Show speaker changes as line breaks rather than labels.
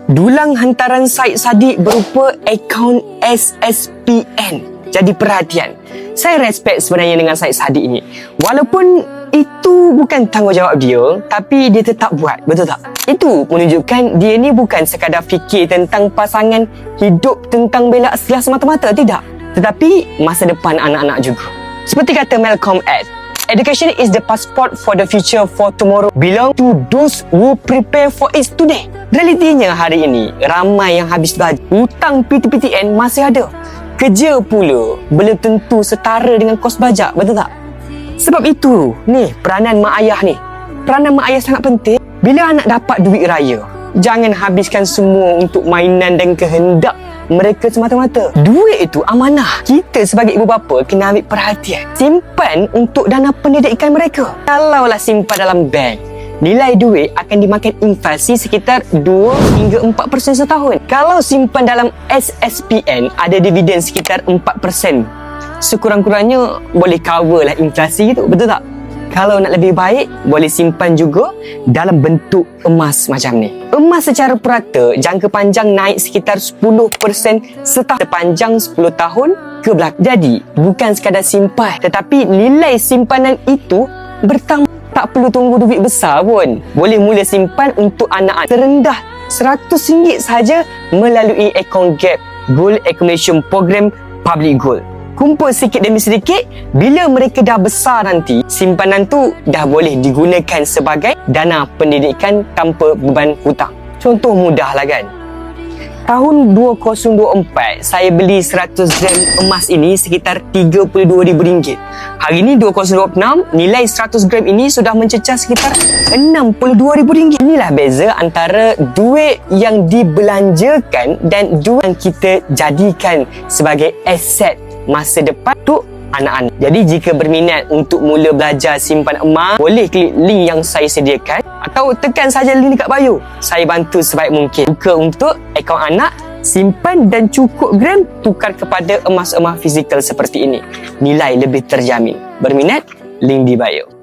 Dulang hantaran Syed Saddiq berupa akaun SSPN. Jadi perhatian. Saya respect sebenarnya dengan Syed Saddiq ni. Walaupun itu bukan tanggungjawab dia, tapi dia tetap buat. Betul tak? Itu menunjukkan dia ni bukan sekadar fikir tentang pasangan, hidup tentang bela Asliah semata-mata. Tidak. Tetapi masa depan anak-anak juga. Seperti kata Malcolm X, education is the passport for the future for tomorrow. Belong to those who prepare for it today. Realitinya hari ini, ramai yang habis belajar. Hutang PTPTN masih ada. Kerja pula belum tentu setara dengan kos belajar. Betul tak? Sebab itu, ni peranan mak ayah ni. Peranan mak ayah sangat penting. Bila anak dapat duit raya, jangan habiskan semua untuk mainan dan kehendak mereka semata-mata. Duit itu amanah. Kita sebagai ibu bapa kena ambil perhatian. Simpan untuk dana pendidikan mereka. Kalaulah simpan dalam bank, nilai duit akan dimakan inflasi sekitar 2 hingga 4% setahun. Kalau simpan dalam SSPN, ada dividen sekitar 4%. Sekurang-kurangnya boleh cover lah inflasi itu. Betul tak? Kalau nak lebih baik, boleh simpan juga dalam bentuk emas macam ni. Emas secara purata, jangka panjang naik sekitar 10% setahun sepanjang 10 tahun ke belakang. Jadi, bukan sekadar simpan, tetapi nilai simpanan itu bertambah. Tak perlu tunggu duit besar pun. Boleh mula simpan untuk anak-anak serendah RM100 sahaja melalui akaun GAP, Gold Accumulation Program Public Gold. Kumpul sedikit demi sedikit, bila mereka dah besar nanti, simpanan tu dah boleh digunakan sebagai dana pendidikan tanpa beban hutang. Contoh mudah lah kan. Tahun 2024, saya beli 100 gram emas ini sekitar RM32,000. Hari ini 2026, nilai 100 gram ini sudah mencecah sekitar RM62,000. Inilah beza antara duit yang dibelanjakan dan duit yang kita jadikan sebagai aset masa depan untuk anak-anak. Jadi jika berminat untuk mula belajar simpan emas, boleh klik link yang saya sediakan atau tekan saja link dekat bio. Saya bantu sebaik mungkin. Buka untuk akaun anak, simpan dan cukup gram tukar kepada emas-emas fizikal seperti ini. Nilai lebih terjamin. Berminat? Link di bio.